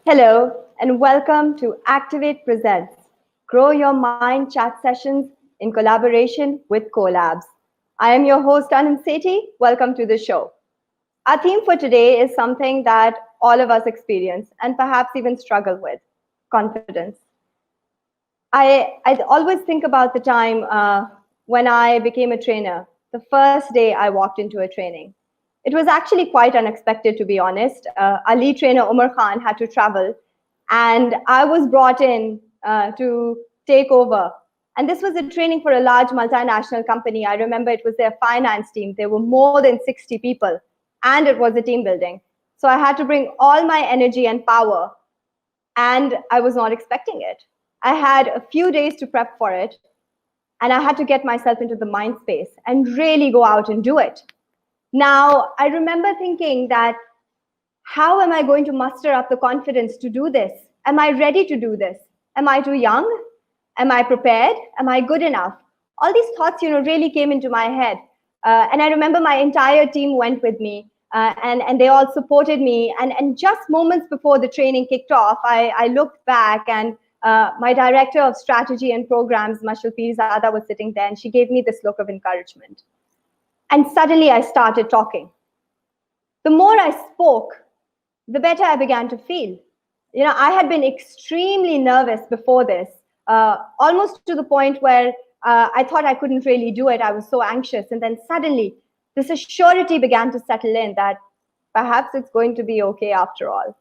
Hello, and welcome to Activate Presents Grow Your Mind chat sessions in collaboration with Collabs. I am your host, Anam Sethi. Welcome to the show. Our theme for today is something that all of us experience and perhaps even struggle with confidence. I always think about the time when I became a trainer, the first day I walked into a training. It was actually quite unexpected, to be honest. Our lead trainer, Umar Khan, had to travel, and I was brought in to take over. And this was a training for a large multinational company. I remember it was their finance team. There were more than 60 people, and it was a team building. So I had to bring all my energy and power, and I was not expecting it. I had a few days to prep for it, and I had to get myself into the mind space and really go out and do it. Now, I remember thinking that how am I going to muster up the confidence to do this? Am I ready to do this? Am I too young? Am I prepared? Am I good enough? All these thoughts, really came into my head. And I remember my entire team went with me, and they all supported me. And just moments before the training kicked off, I looked back, and my director of strategy and programs, Mashal Pirzada, was sitting there, and she gave me this look of encouragement. And suddenly I started talking. The more I spoke, the better I began to feel. I had been extremely nervous before this, almost to the point where I thought I couldn't really do it. I was so anxious. And then suddenly, this assurity began to settle in that perhaps it's going to be okay after all.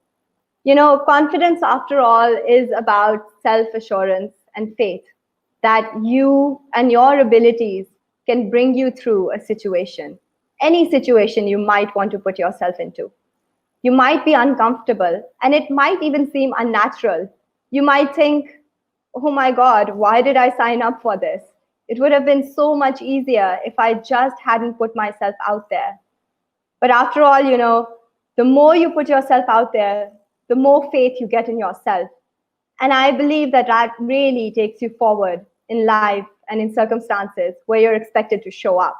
Confidence, after all, is about self-assurance and faith that you and your abilities can bring you through a situation, any situation you might want to put yourself into. You might be uncomfortable, and it might even seem unnatural. You might think, oh my God, why did I sign up for this? It would have been so much easier if I just hadn't put myself out there. But after all, the more you put yourself out there, the more faith you get in yourself. And I believe that that really takes you forward in life and in circumstances where you're expected to show up.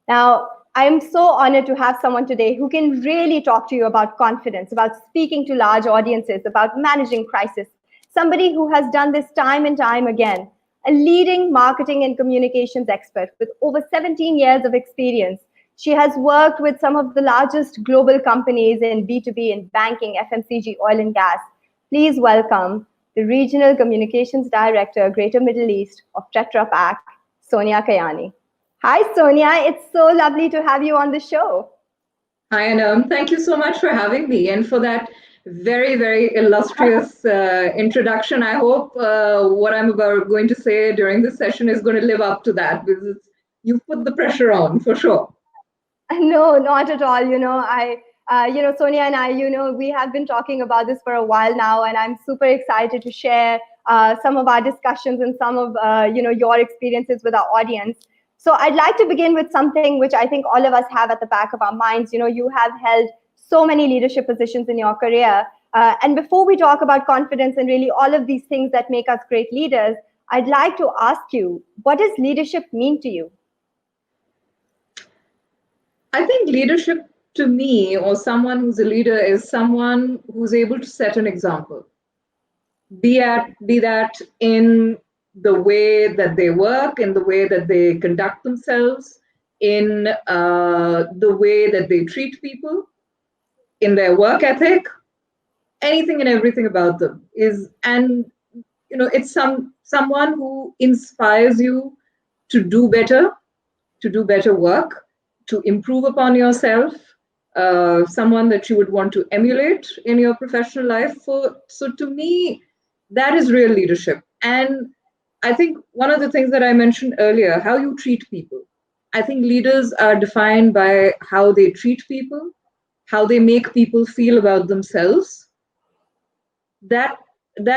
Now, I'm so honored to have someone today who can really talk to you about confidence, about speaking to large audiences, about managing crisis. Somebody who has done this time and time again, a leading marketing and communications expert with over 17 years of experience. She has worked with some of the largest global companies in B2B, in banking, FMCG, oil and gas. Please welcome the Regional Communications Director, Greater Middle East of Tetra Pak, Sonya Kayani. Hi, Sonya. It's so lovely to have you on the show. Hi, Anam. Thank you so much for having me and for that very, very illustrious introduction. I hope what I'm going to say during this session is going to live up to that, because you've put the pressure on for sure. No, not at all. Sonya and I, we have been talking about this for a while now, and I'm super excited to share some of our discussions and some of, your experiences with our audience. So I'd like to begin with something which I think all of us have at the back of our minds. You have held so many leadership positions in your career. And before we talk about confidence and really all of these things that make us great leaders, I'd like to ask you, what does leadership mean to you? I think leadership to me, or someone who's a leader, is someone who's able to set an example. Be that in the way that they work, in the way that they conduct themselves, in the way that they treat people, in their work ethic, anything and everything about them is, and it's someone who inspires you to do better work, to improve upon yourself, someone that you would want to emulate in your professional life. So to me, that is real leadership. And I think one of the things that I mentioned earlier, how you treat people. I think leaders are defined by how they treat people, how they make people feel about themselves. That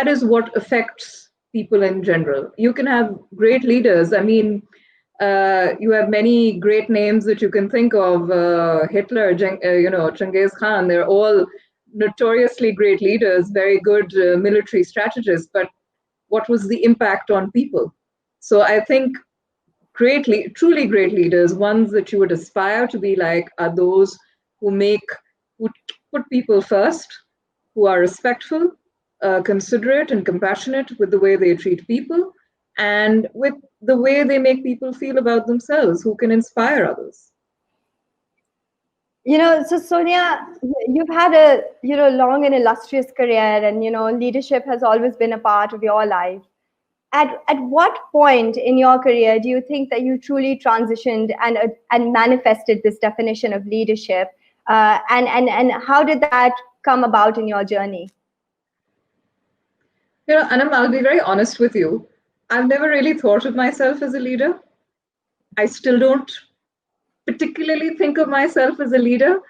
is what affects people in general. You can have great leaders. I mean, you have many great names that you can think of. Hitler, Genghis Khan. They're all notoriously great leaders, very good military strategists. But what was the impact on people? So I think truly great leaders, ones that you would aspire to be like, are those who put people first, who are respectful, considerate, and compassionate with the way they treat people and with the way they make people feel about themselves, who can inspire others. So Sonia, you've had a long and illustrious career, and leadership has always been a part of your life. At what point in your career do you think that you truly transitioned and manifested this definition of leadership? And how did that come about in your journey? Anam, I'll be very honest with you. I've never really thought of myself as a leader. I still don't particularly think of myself as a leader.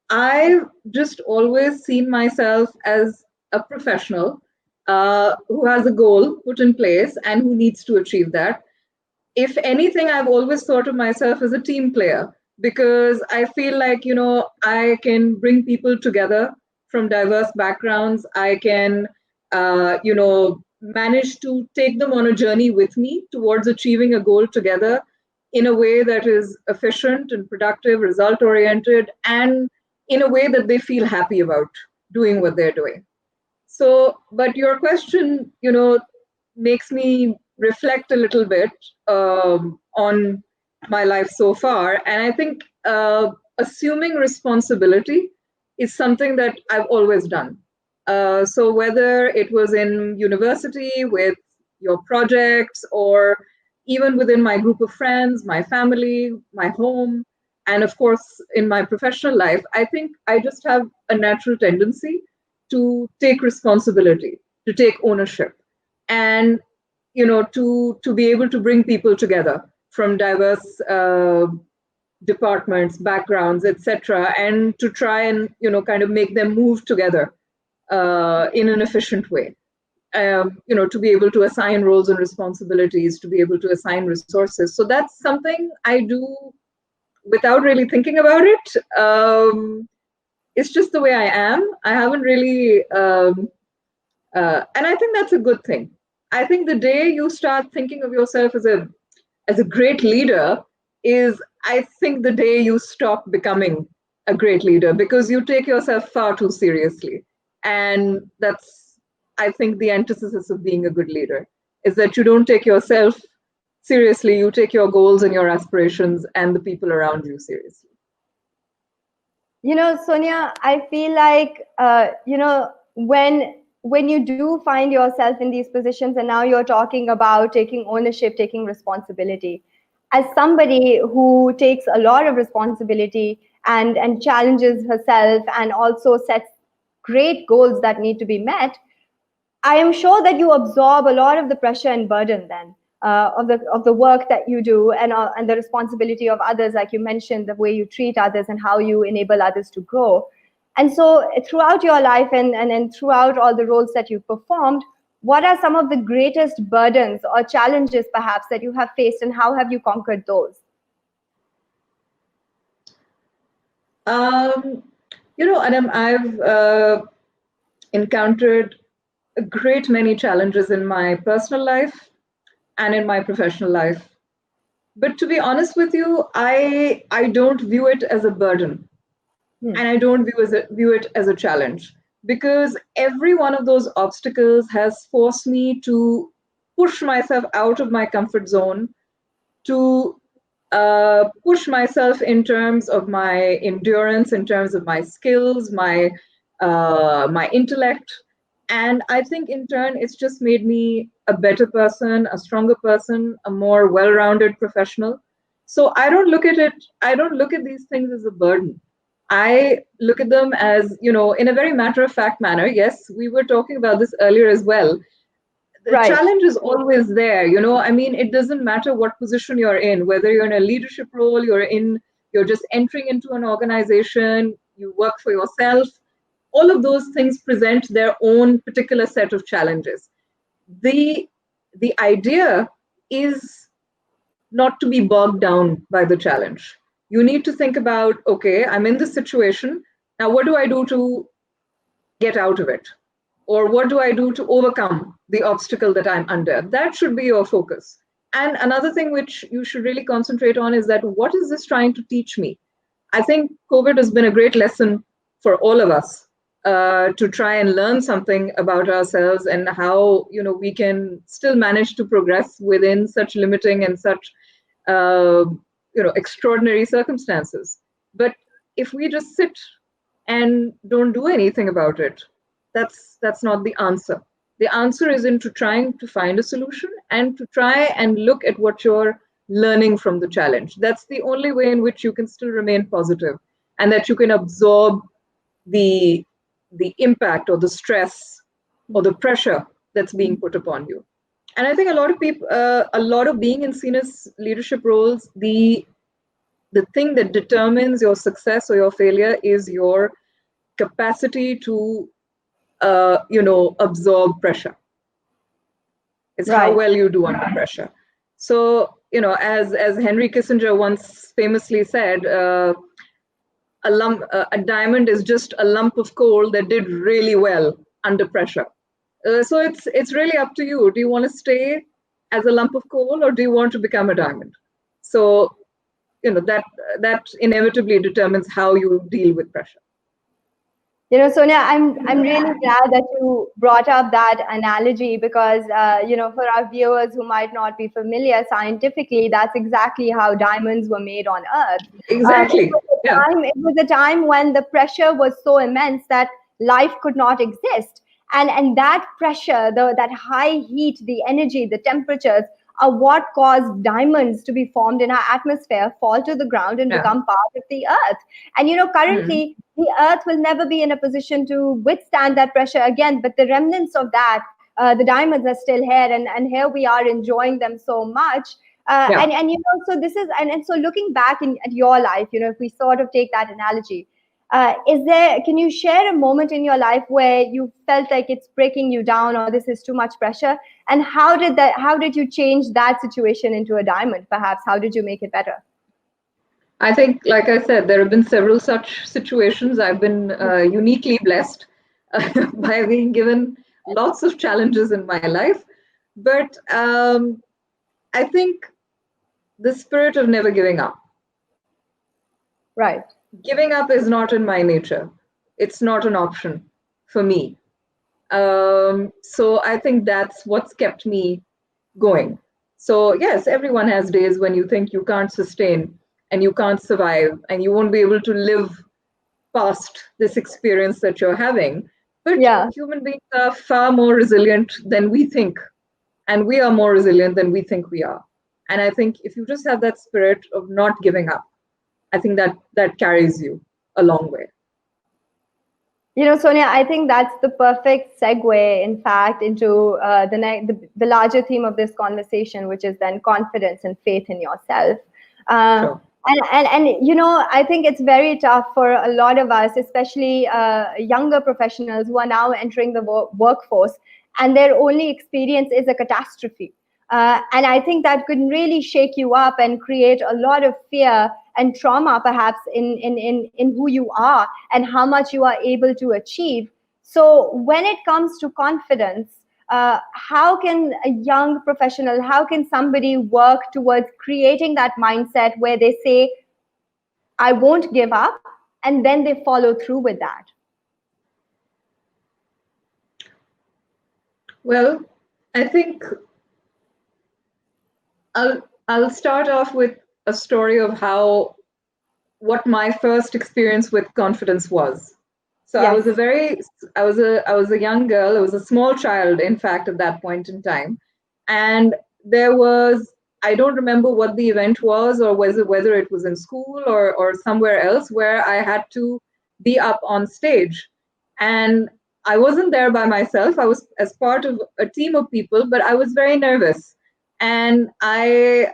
I've just always seen myself as a professional who has a goal put in place and who needs to achieve that. If anything, I've always thought of myself as a team player because I feel like, I can bring people together from diverse backgrounds. I can, manage to take them on a journey with me towards achieving a goal together in a way that is efficient and productive, result oriented, and in a way that they feel happy about doing what they're doing. So, but your question, makes me reflect a little bit on my life so far. And I think assuming responsibility is something that I've always done. So whether it was in university with your projects or even within my group of friends, my family, my home, and of course in my professional life, I think I just have a natural tendency to take responsibility, to take ownership, and to be able to bring people together from diverse departments, backgrounds, etc., and to try and kind of make them move together in an efficient way. To be able to assign roles and responsibilities, to be able to assign resources. So that's something I do without really thinking about it. It's just the way I am. I haven't really, and I think that's a good thing. I think the day you start thinking of yourself as a great leader is, I think, the day you stop becoming a great leader because you take yourself far too seriously. And that's, I think, the antithesis of being a good leader is that you don't take yourself seriously, you take your goals and your aspirations and the people around you seriously. Sonia, I feel like, when you do find yourself in these positions and now you're talking about taking ownership, taking responsibility, as somebody who takes a lot of responsibility and challenges herself and also sets great goals that need to be met, I am sure that you absorb a lot of the pressure and burden then of the work that you do and the responsibility of others, like you mentioned, the way you treat others and how you enable others to grow. And so throughout your life and throughout all the roles that you've performed, what are some of the greatest burdens or challenges perhaps that you have faced, and how have you conquered those? Anam, I've encountered a great many challenges in my personal life and in my professional life. But to be honest with you, I don't view it as a burden. And I don't view it as a challenge because every one of those obstacles has forced me to push myself out of my comfort zone, to push myself in terms of my endurance, in terms of my skills, my intellect. And I think in turn, it's just made me a better person, a stronger person, a more well-rounded professional. So I don't look at these things as a burden. I look at them as, in a very matter-of-fact manner. Yes, we were talking about this earlier as well. The challenge is always there. I mean, it doesn't matter what position you're in, whether you're in a leadership role, you're just entering into an organization, you work for yourself. All of those things present their own particular set of challenges. The idea is not to be bogged down by the challenge. You need to think about, okay, I'm in this situation. Now, what do I do to get out of it? Or what do I do to overcome the obstacle that I'm under? That should be your focus. And another thing which you should really concentrate on is that what is this trying to teach me? I think COVID has been a great lesson for all of us to try and learn something about ourselves and how we can still manage to progress within such limiting and such uh, extraordinary circumstances. But if we just sit and don't do anything about it, that's not the answer. The answer is into trying to find a solution and to try and look at what you're learning from the challenge. That's the only way in which you can still remain positive and that you can absorb the impact or the stress or the pressure that's being put upon you. And I think a lot of people, a lot of being in senior leadership roles, the thing that determines your success or your failure is your capacity to absorb pressure. It's how well you do under pressure. So as Henry Kissinger once famously said, a diamond is just a lump of coal that did really well under pressure. So it's really up to you. Do you want to stay as a lump of coal or do you want to become a diamond? So that inevitably determines how you deal with pressure. Sonya, I'm really glad that you brought up that analogy because for our viewers who might not be familiar scientifically, that's exactly how diamonds were made on Earth. Exactly. It was a time when the pressure was so immense that life could not exist, and that pressure, that high heat, the energy, the temperatures are what caused diamonds to be formed in our atmosphere, fall to the ground, and become part of the Earth. And currently, the Earth will never be in a position to withstand that pressure again. But the remnants of that, the diamonds are still here, and here we are enjoying them so much. And so this is, and so looking back at your life, if we sort of take that analogy, can you share a moment in your life where you felt like it's breaking you down or this is too much pressure? And how did you change that situation into a diamond? Perhaps how did you make it better? I think, like I said, there have been several such situations. I've been uniquely blessed by being given lots of challenges in my life. But I think the spirit of never giving up. Right. Giving up is not in my nature. It's not an option for me. So I think that's what's kept me going. So yes, everyone has days when you think you can't sustain and you can't survive and you won't be able to live past this experience that you're having. But human beings are far more resilient than we think. And we are more resilient than we think we are. And I think if you just have that spirit of not giving up, I think that carries you a long way. Sonya, I think that's the perfect segue, in fact, into the larger theme of this conversation, which is then confidence and faith in yourself. Sure. And I think it's very tough for a lot of us, especially younger professionals who are now entering the workforce, and their only experience is a catastrophe. And I think that could really shake you up and create a lot of fear and trauma, perhaps, in who you are and how much you are able to achieve. So when it comes to confidence, how can a young professional, how can somebody work towards creating that mindset where they say, I won't give up, and then they follow through with that? Well, I think I'll start off with a story of what my first experience with confidence was. So I was a young girl. I was a small child, in fact, at that point in time. And there was, I don't remember what the event was or whether it was in school or somewhere else where I had to be up on stage. And I wasn't there by myself. I was as part of a team of people, but I was very nervous. And I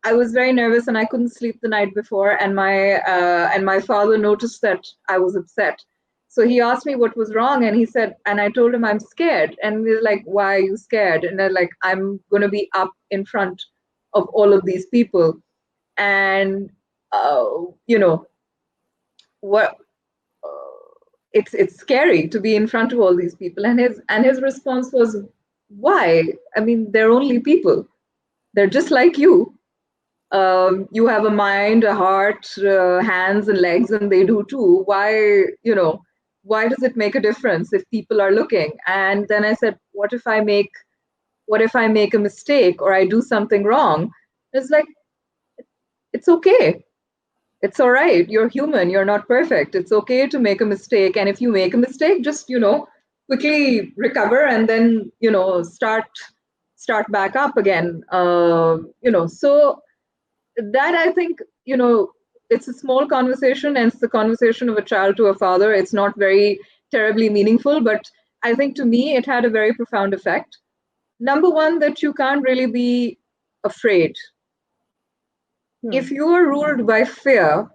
was very nervous and I couldn't sleep the night before. And my father noticed that I was upset. So he asked me what was wrong, and he said, and I told him I'm scared. And we were like, why are you scared? And they're like, I'm going to be up in front of all of these people. And, what? It's scary to be in front of all these people. And his response was, why? I mean, they're only people. They're just like you. You have a mind, a heart, hands and legs, and they do too. Why, why does it make a difference if people are looking? And then I said, what if I make a mistake or I do something wrong? It's like, it's okay. It's all right. You're human. You're not perfect. It's okay to make a mistake. And if you make a mistake, just, quickly recover and then, start back up again. So that I think, it's a small conversation and it's the conversation of a child to a father. It's not very terribly meaningful, but I think to me, it had a very profound effect. Number one, that you can't really be afraid. If you are ruled by fear,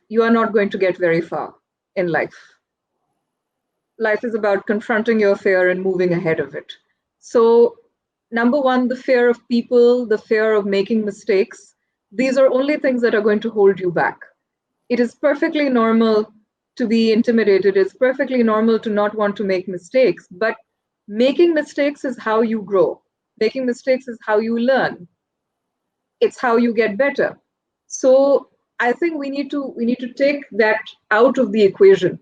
you are not going to get very far in life. Life is about confronting your fear and moving ahead of it. So, number one, the fear of people, the fear of making mistakes, these are only things that are going to hold you back. It is perfectly normal to be intimidated. It's perfectly normal to not want to make mistakes. But making mistakes is how you grow. Making mistakes is how you learn. It's how you get better. So I think we need to take that out of the equation.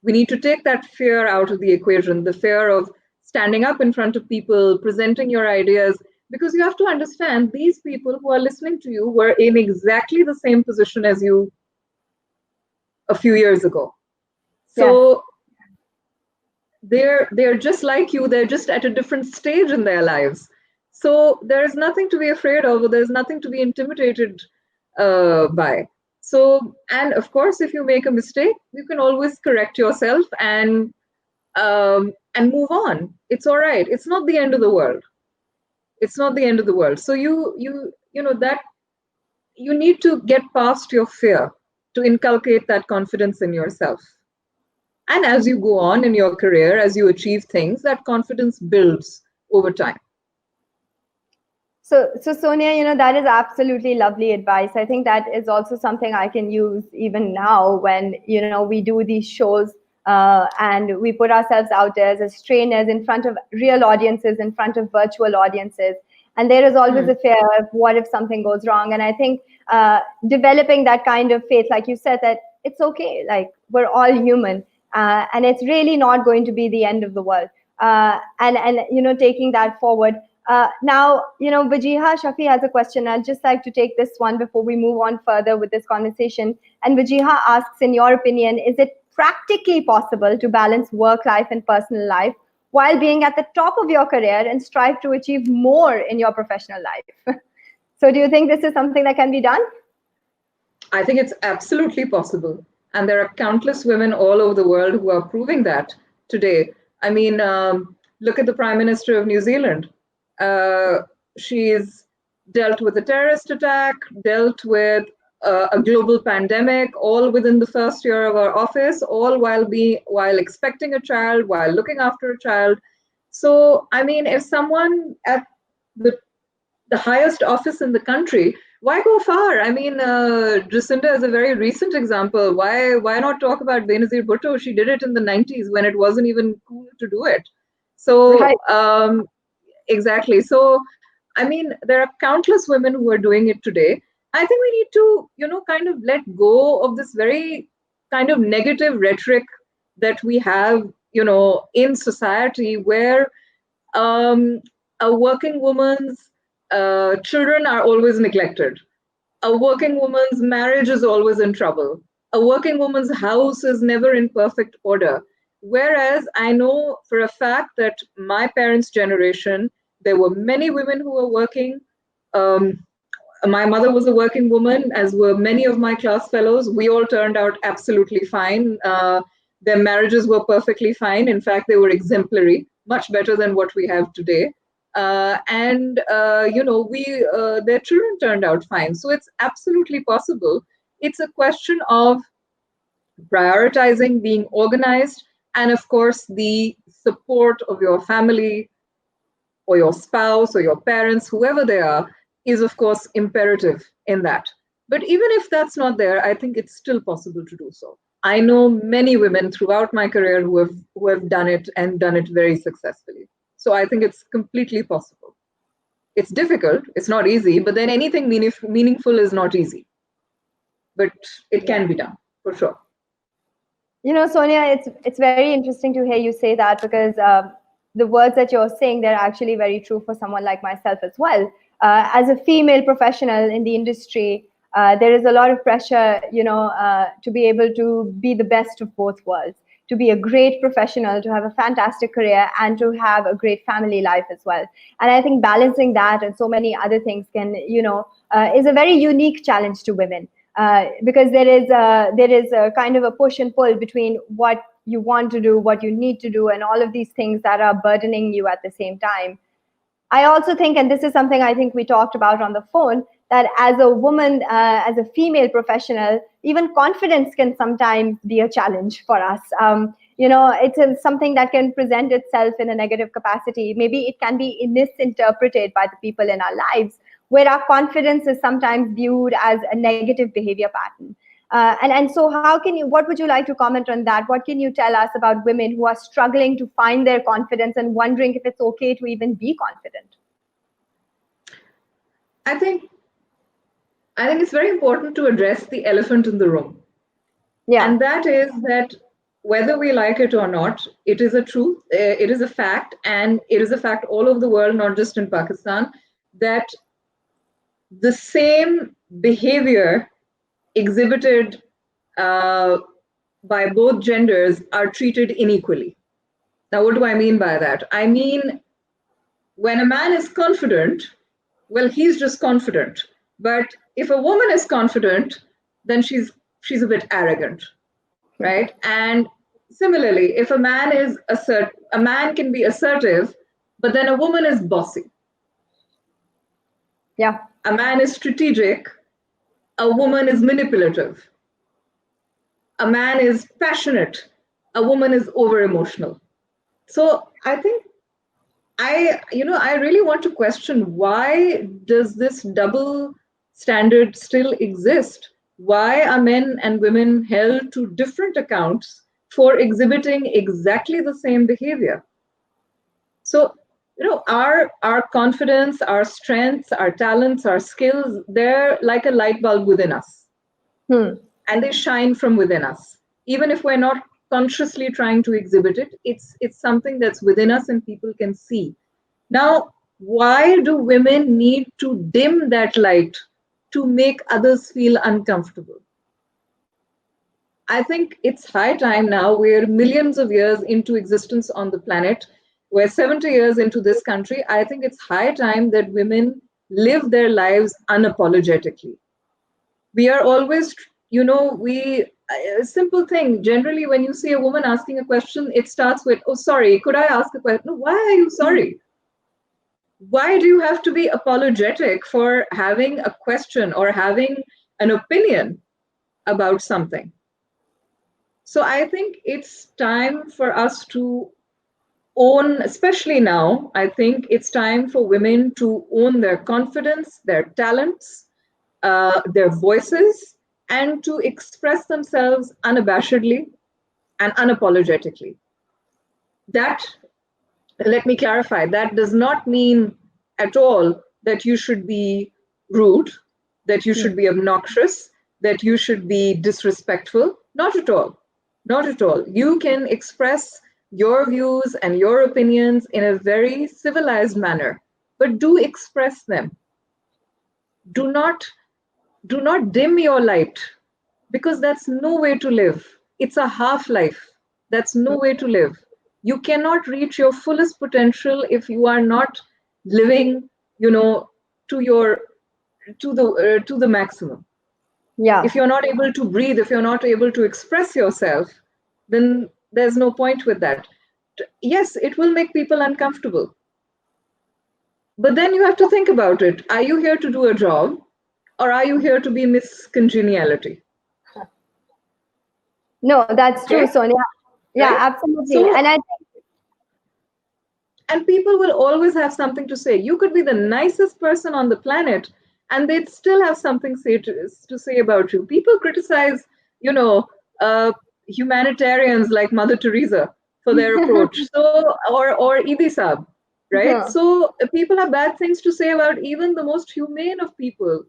We need to take that fear out of the equation, the fear of standing up in front of people, presenting your ideas, because you have to understand these people who are listening to you were in exactly the same position as you a few years ago. So they're just like you, they're just at a different stage in their lives. So there's nothing to be afraid of, or there's nothing to be intimidated by. So, and of course, if you make a mistake, you can always correct yourself and move on. It's all right. It's not the end of the world. It's not the end of the world. So that you need to get past your fear to inculcate that confidence in yourself. And as you go on in your career, as you achieve things, that confidence builds over time. So Sonia, that is absolutely lovely advice. I think that is also something I can use even now when, we do these shows and we put ourselves out there as trainers in front of real audiences, in front of virtual audiences. And there is always a fear of what if something goes wrong. And I think developing that kind of faith, like you said, that it's okay, like we're all human and it's really not going to be the end of the world. And taking that forward. Now, Vajiha Shafi has a question. I'd just like to take this one before we move on further with this conversation. And Vajiha asks, in your opinion, is it practically possible to balance work life and personal life while being at the top of your career and strive to achieve more in your professional life? So do you think this is something that can be done? I think it's absolutely possible. And there are countless women all over the world who are proving that today. I mean, look at the Prime Minister of New Zealand. She's dealt with a terrorist attack, dealt with a global pandemic, all within the first year of her office, all while expecting a child, while looking after a child. So, I mean, if someone at the highest office in the country, why go far? I mean, Jacinda is a very recent example. Why not talk about Benazir Bhutto? She did it in the 90s when it wasn't even cool to do it. So, right. Exactly. So, I mean, there are countless women who are doing it today. I think we need to, kind of let go of this very kind of negative rhetoric that we have, in society where a working woman's children are always neglected. A working woman's marriage is always in trouble. A working woman's house is never in perfect order. Whereas I know for a fact that my parents' generation, there were many women who were working. My mother was a working woman, as were many of my class fellows. We all turned out absolutely fine. Their marriages were perfectly fine. In fact, they were exemplary, much better than what we have today. Their children turned out fine. So it's absolutely possible. It's a question of prioritizing, being organized, and of course, the support of your family or your spouse or your parents, whoever they are, is of course imperative in that. But even if that's not there, I think it's still possible to do so. I know many women throughout my career who have done it and done it very successfully. So I think it's completely possible. It's difficult, it's not easy, but then anything meaningful is not easy. But it can be done, for sure. Sonia, it's very interesting to hear you say that because the words that you're saying, they're actually very true for someone like myself as well. As a female professional in the industry, there is a lot of pressure, to be able to be the best of both worlds, to be a great professional, to have a fantastic career, and to have a great family life as well. And I think balancing that and so many other things is a very unique challenge to women. Because there is a kind of a push and pull between what you want to do, what you need to do, and all of these things that are burdening you at the same time. I also think, and this is something I think we talked about on the phone, that as a woman, as a female professional, even confidence can sometimes be a challenge for us. It's something that can present itself in a negative capacity. Maybe it can be misinterpreted by the people in our lives, where our confidence is sometimes viewed as a negative behavior pattern. And so what would you like to comment on that? What can you tell us about women who are struggling to find their confidence and wondering if it's okay to even be confident? I think it's very important to address the elephant in the room. Yeah. And that is that whether we like it or not, it is a truth, it is a fact, and it is a fact all over the world, not just in Pakistan, that the same behavior exhibited by both genders are treated unequally. Now, what do I mean by that? I mean, when a man is confident, well, he's just confident. But if a woman is confident, then she's a bit arrogant, right? And similarly, if a man can be assertive, but then a woman is bossy. Yeah. A man is strategic, a woman is manipulative. A man is passionate, a woman is over emotional. So I think I really want to question, why does this double standard still exist? Why are men and women held to different accounts for exhibiting exactly the same behavior? So, our confidence, our strengths, our talents, our skills, they're like a light bulb within us. And they shine from within us. Even if we're not consciously trying to exhibit it, it's something that's within us and people can see. Now, why do women need to dim that light to make others feel uncomfortable? I think it's high time now. We're millions of years into existence on the planet. We're 70 years into this country. I think it's high time that women live their lives unapologetically. We are always, a simple thing. Generally, when you see a woman asking a question, it starts with, "Oh, sorry, could I ask a question?" No, why are you sorry? Why do you have to be apologetic for having a question or having an opinion about something? So I think it's time for us to own, especially now, I think it's time for women to own their confidence, their talents, their voices, and to express themselves unabashedly and unapologetically. That, let me clarify, that does not mean at all that you should be rude, that you should be obnoxious, that you should be disrespectful. Not at all. Not at all. You can express your views and your opinions in a very civilized manner, but do express them. Do not dim your light, because that's no way to live. It's a half life. That's no way to live. You cannot reach your fullest potential if you are not living, to the maximum. Yeah. If you're not able to breathe, if you're not able to express yourself, then there's no point with that. Yes, it will make people uncomfortable. But then you have to think about it. Are you here to do a job, or are you here to be Miss Congeniality? No, that's true, Okay? Sonia. Yeah, Right? absolutely. So, and people will always have something to say. You could be the nicest person on the planet, and they'd still have something to say about you. People criticize, humanitarians like Mother Teresa for their approach. So, or Idi Saab, right? So people have bad things to say about even the most humane of people,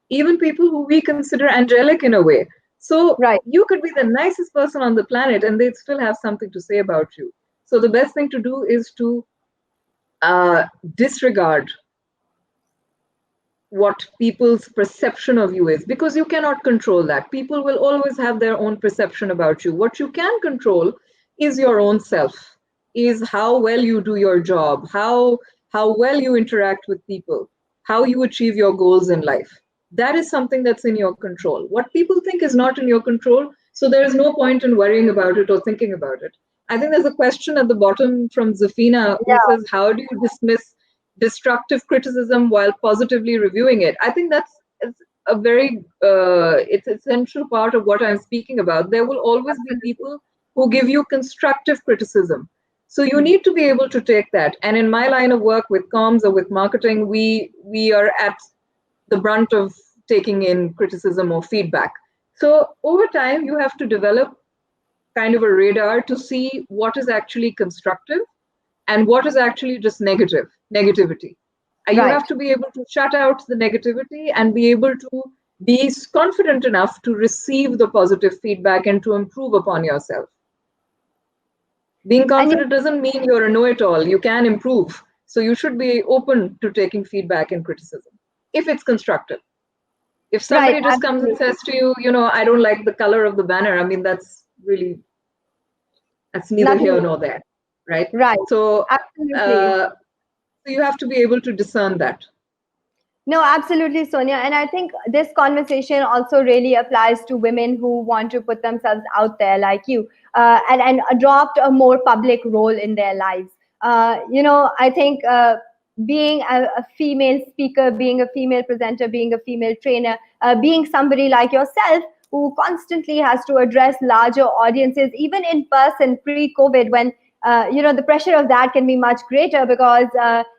even people who we consider angelic in a way. So Right. you could be the nicest person on the planet and they'd still have something to say about you. So the best thing to do is to disregard what people's perception of you is, because you cannot control that. People will always have their own perception about you. What you can control is your own self, is how well you do your job, how well you interact with people, how you achieve your goals in life. That is something that's in your control. What people think is not in your control, so there is no point in worrying about it or thinking about it. I think there's a question at the bottom from Zafina who Yeah. says, how do you dismiss destructive criticism while positively reviewing it? I think it's a very it's essential part of what I'm speaking about. There will always be people who give you constructive criticism, so you need to be able to take that. And in my line of work with comms or with marketing, we are at the brunt of taking in criticism or feedback. So over time you have to develop kind of a radar to see what is actually constructive and what is actually just negativity. You Right. have to be able to shut out the negativity and be able to be confident enough to receive the positive feedback and to improve upon yourself. Being And confident doesn't mean you're a know-it-all. You can improve. So you should be open to taking feedback and criticism if it's constructive. If right. somebody just comes and Absolutely. says to you, I don't like the color of the banner, I mean, that's neither Nothing. here nor there, right? Right. So Absolutely. uh, so you have to be able to discern that. No, absolutely, Sonia. And I think this conversation also really applies to women who want to put themselves out there, like you, and adopt a more public role in their lives. I think being a female speaker, being a female presenter, being a female trainer, being somebody like yourself who constantly has to address larger audiences, even in person pre-COVID, when the pressure of that can be much greater because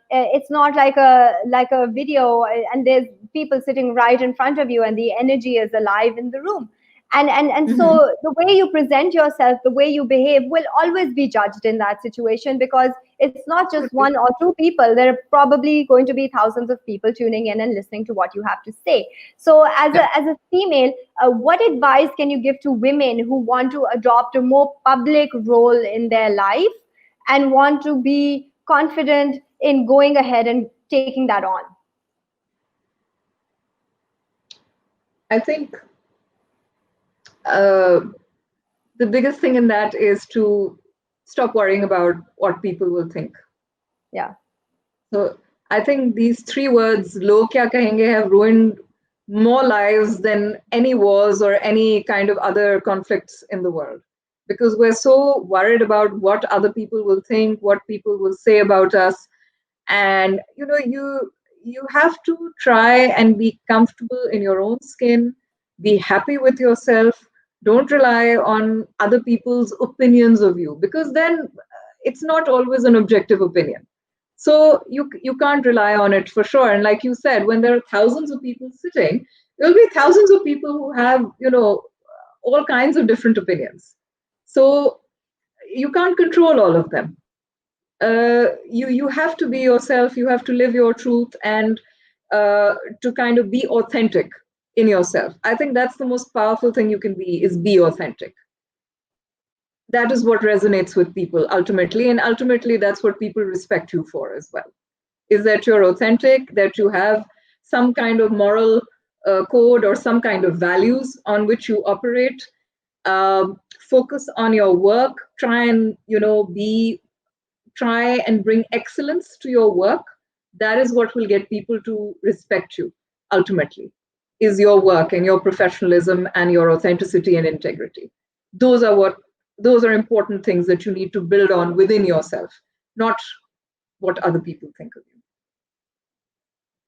it's not like a video and there's people sitting right in front of you and the energy is alive in the room, and Mm-hmm. so the way you present yourself, the way you behave will always be judged in that situation, because it's not just Absolutely. one or two people. There are probably going to be thousands of people tuning in and listening to what you have to say. So Yeah. as a female, what advice can you give to women who want to adopt a more public role in their life and want to be confident in going ahead and taking that on? I think uh, the biggest thing in that is to stop worrying about what people will think. Yeah. So I think these three words, "Log kya kahenge," have ruined more lives than any wars or any kind of other conflicts in the world. Because we're so worried about what other people will think, what people will say about us. And you have to try and be comfortable in your own skin, be happy with yourself. Don't rely on other people's opinions of you, because then it's not always an objective opinion. So you can't rely on it for sure. And like you said, when there are thousands of people sitting, there'll be thousands of people who have all kinds of different opinions. So you can't control all of them. You have to be yourself. You have to live your truth, and to kind of be authentic in yourself. I think that's the most powerful thing you can be, is be authentic. That is what resonates with people ultimately, and ultimately that's what people respect you for as well, is that you're authentic, that you have some kind of moral code or some kind of values on which you operate. Focus on your work. Try and bring excellence to your work. That is what will get people to respect you ultimately, is your work and your professionalism and your authenticity and integrity. Those are important things that you need to build on within yourself, not what other people think of you.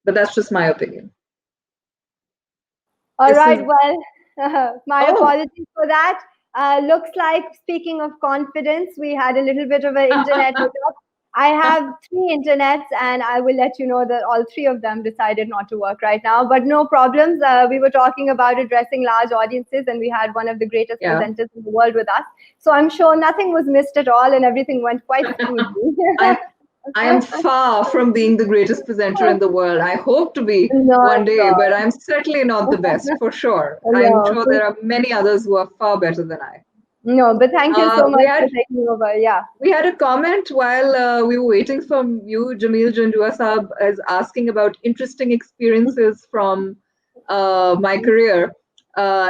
But that's just my opinion. All This is right. Well, my oh apologies for that. Looks like, speaking of confidence, we had a little bit of an internet hiccup. I have three internets, and I will let you know that all three of them decided not to work right now. But no problems. We were talking about addressing large audiences, and we had one of the greatest yeah. presenters in the world with us. So I'm sure nothing was missed at all, and everything went quite smoothly. I I am far from being the greatest presenter in the world. I hope to be Not one day, at but I'm certainly not the best, for sure. I'm all. sure there are many others who are far better than I. No, but thank you so We much for had taking over. Yeah. we had a comment while we were waiting for you, Jameel Jandua Saab, is asking about interesting experiences from my career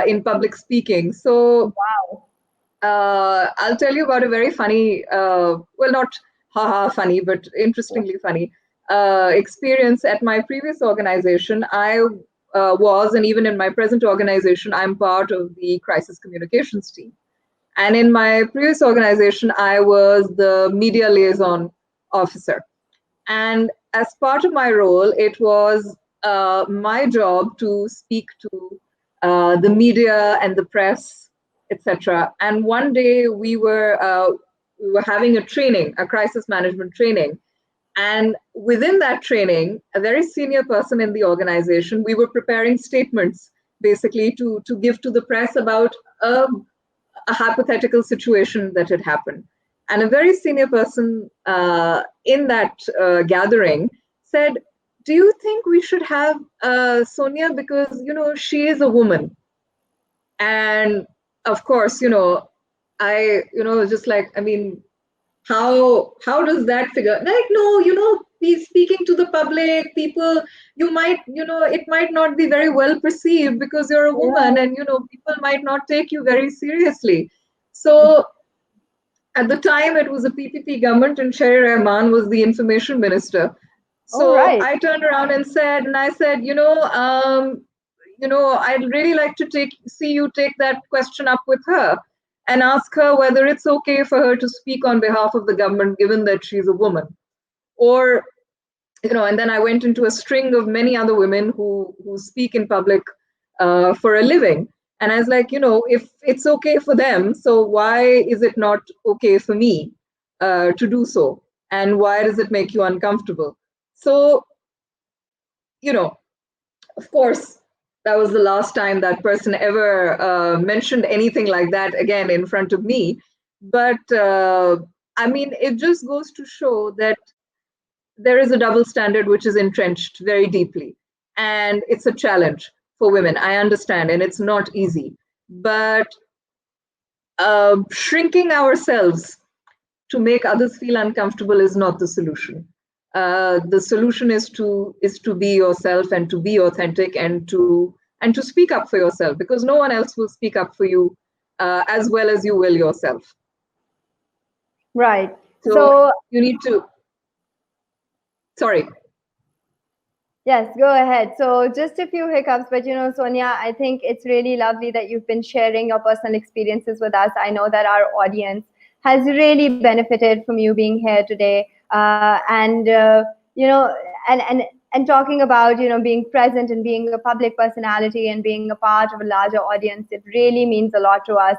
in public speaking. So Wow. I'll tell you about a very funny, well, not haha funny, but interestingly funny experience at my previous organization. I was, and even in my present organization, I'm part of the crisis communications team. And in my previous organization, I was the media liaison officer. And as part of my role, it was my job to speak to the media and the press, etc. And one day we were having a training, a crisis management training, and within that training, a very senior person in the organization, we were preparing statements basically to give to the press about a hypothetical situation that had happened. And a very senior person in that gathering said, "Do you think we should have Sonia, because she is a woman?" And of course, I just like, I mean, how does that figure? Like, no, be speaking to the public, people, you might, it might not be very well perceived because you're a woman, Yeah. and people might not take you very seriously. So at the time, it was a PPP government, and Sherry Rahman was the information minister. All So right. I turned around and I said, I'd really like to see you take that question up with her and ask her whether it's okay for her to speak on behalf of the government, given that she's a woman. Or, and then I went into a string of many other women who speak in public for a living. And I was like, if it's okay for them, so why is it not okay for me to do so? And why does it make you uncomfortable? So, of course, that was the last time that person ever mentioned anything like that again in front of me. But I mean, it just goes to show that there is a double standard which is entrenched very deeply. And it's a challenge for women. I understand, and it's not easy. But shrinking ourselves to make others feel uncomfortable is not the solution. The solution is to be yourself and to be authentic and to speak up for yourself, because no one else will speak up for you as well as you will yourself. Right. So So, you need to. Sorry. yes, go ahead. So, just a few hiccups, but Sonia, I think it's really lovely that you've been sharing your personal experiences with us. I know that our audience has really benefited from you being here today, and and talking about being present and being a public personality and being a part of a larger audience. It really means a lot to us.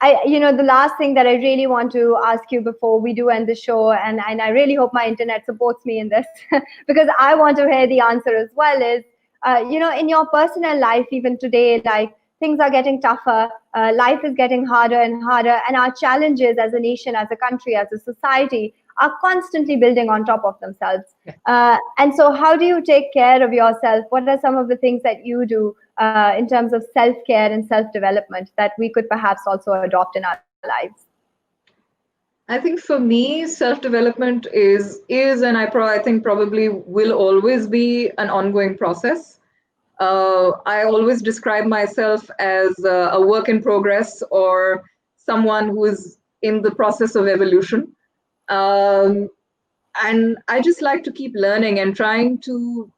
The last thing that I really want to ask you before we do end the show, and I really hope my internet supports me in this, because I want to hear the answer as well, is, in your personal life, even today, like things are getting tougher, life is getting harder and harder, and our challenges as a nation, as a country, as a society are constantly building on top of themselves. And so, how do you take care of yourself? What are some of the things that you do in terms of self-care and self-development that we could perhaps also adopt in our lives? I think for me, self-development is and I think probably will always be an ongoing process. I always describe myself as a work in progress, or someone who is in the process of evolution. Um, and I just like to keep learning and trying to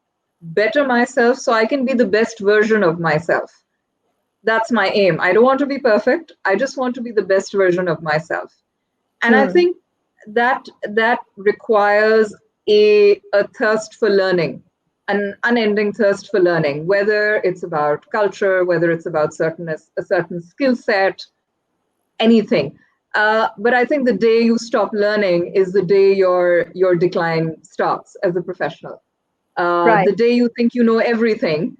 better myself so I can be the best version of myself. That's my aim. I don't want to be perfect. I just want to be the best version of myself. And I Hmm. think that requires a thirst for learning, an unending thirst for learning, whether it's about culture, whether it's about a certain skill set, anything. But I think the day you stop learning is the day your decline starts as a professional. Right. The day you think you know everything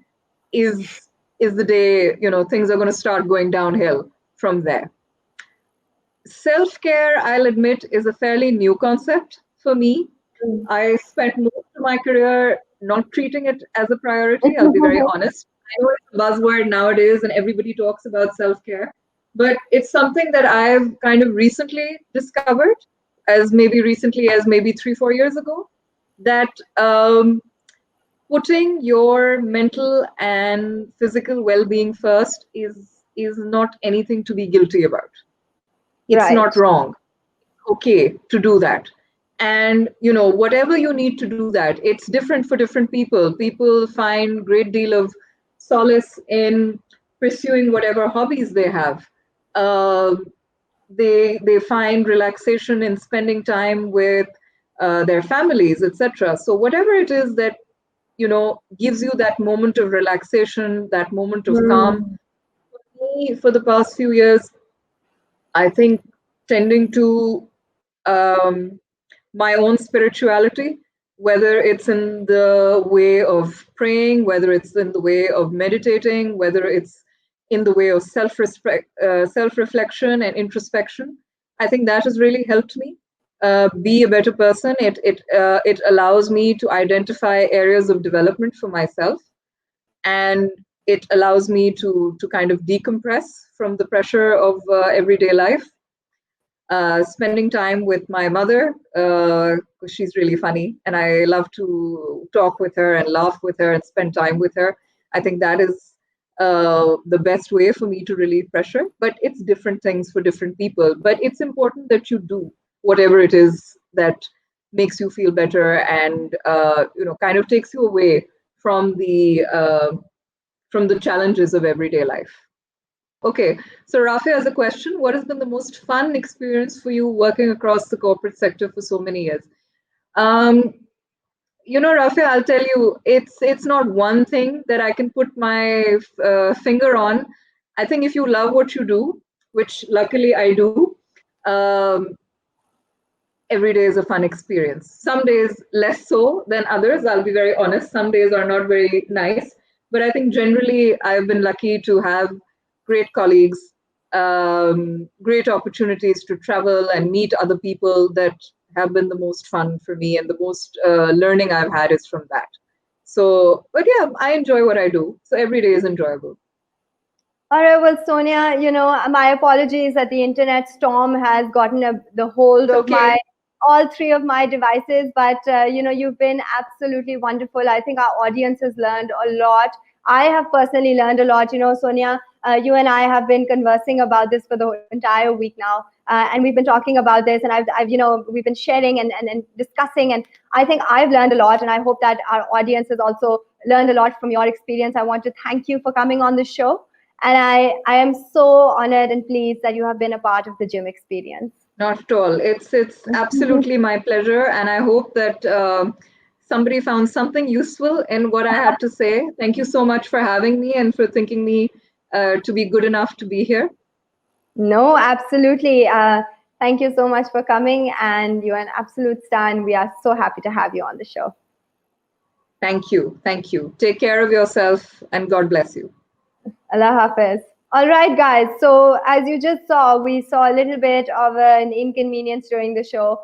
is the day things are going to start going downhill from there. self-care, I'll admit, is a fairly new concept for me. I spent most of my career not treating it as a priority. I'll be very honest. I know it's a buzzword nowadays and everybody talks about self-care, but it's something that I've kind of recently discovered, as maybe recently as maybe 3-4 years ago, that putting your mental and physical well-being first is not anything to be guilty about. It's Right. not wrong. Okay to do that. And whatever you need to do that, it's different for different people. People find great deal of solace in pursuing whatever hobbies they have. uh, they find relaxation in spending time with their families, etc. So whatever it is that gives you that moment of relaxation, that moment of calm. Mm. For me, for the past few years, I think tending to um, my own spirituality, whether it's in the way of praying, whether it's in the way of meditating, whether it's in the way of self-reflection and introspection. I think that has really helped me be a better person. It allows me to identify areas of development for myself, and it allows me to kind of decompress from the pressure of everyday life. Spending time with my mother, 'cause she's really funny, and I love to talk with her and laugh with her and spend time with her. I think that is the best way for me to relieve pressure. But it's different things for different people. But it's important that you do whatever it is that makes you feel better and kind of takes you away from the challenges of everyday life. Okay, so Rafi has a question. What has been the most fun experience for you working across the corporate sector for so many years? Um, Rafi, I'll tell you, it's not one thing that I can put my finger on. I think if you love what you do, which luckily I do, um, every day is a fun experience. Some days less so than others, I'll be very honest. Some days are not very nice. But I think generally I've been lucky to have great colleagues, great opportunities to travel and meet other people that have been the most fun for me, and the most learning I've had is from that. So, but yeah, I enjoy what I do. So every day is enjoyable. All right, well, Sonia, my apologies that the internet storm has gotten the hold It's of okay. all three of my devices, but you've been absolutely wonderful. I think our audience has learned a lot. I have personally learned a lot. Sonia, you and I have been conversing about this for the entire week now, and we've been talking about this, and we've been sharing and discussing, and I think I've learned a lot, and I hope that our audience has also learned a lot from your experience. I want to thank you for coming on the show. And I am so honored and pleased that you have been a part of the gym experience. Not at all. It's absolutely my pleasure, and I hope that somebody found something useful in what I had to say. Thank you so much for having me and for thinking me to be good enough to be here. No, absolutely. Thank you so much for coming, and you're an absolute star, and we are so happy to have you on the show. Thank you. Thank you. Take care of yourself, and God bless you. Allah Hafiz. All right, guys. So as you just saw, we saw a little bit of an inconvenience during the show.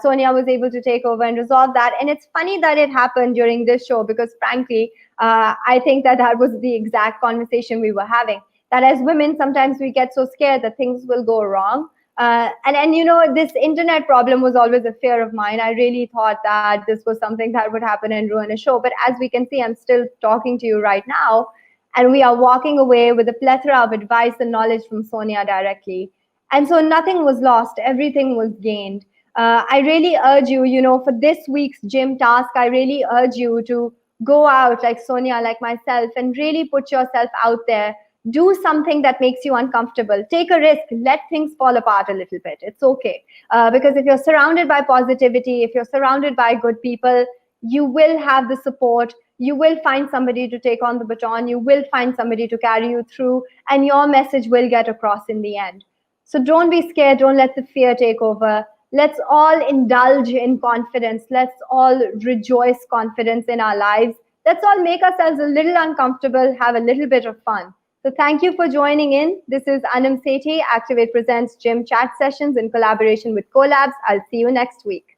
Sonia was able to take over and resolve that. And it's funny that it happened during this show because, frankly, I think that was the exact conversation we were having. That as women, sometimes we get so scared that things will go wrong. And this internet problem was always a fear of mine. I really thought that this was something that would happen and ruin a show. But as we can see, I'm still talking to you right now. And we are walking away with a plethora of advice and knowledge from Sonia directly. And so nothing was lost, everything was gained. I really urge you, for this week's gym task, I really urge you to go out like Sonia, like myself, and really put yourself out there. Do something that makes you uncomfortable. Take a risk. Let things fall apart a little bit. It's okay. Because if you're surrounded by positivity, if you're surrounded by good people, you will have the support. You will find somebody to take on the baton. You will find somebody to carry you through, and your message will get across in the end. So don't be scared. Don't let the fear take over. Let's all indulge in confidence. Let's all rejoice confidence in our lives. Let's all make ourselves a little uncomfortable, have a little bit of fun. So thank you for joining in. This is Anam Sethi. Activate presents Gym Chat Sessions in collaboration with Collabs. I'll see you next week.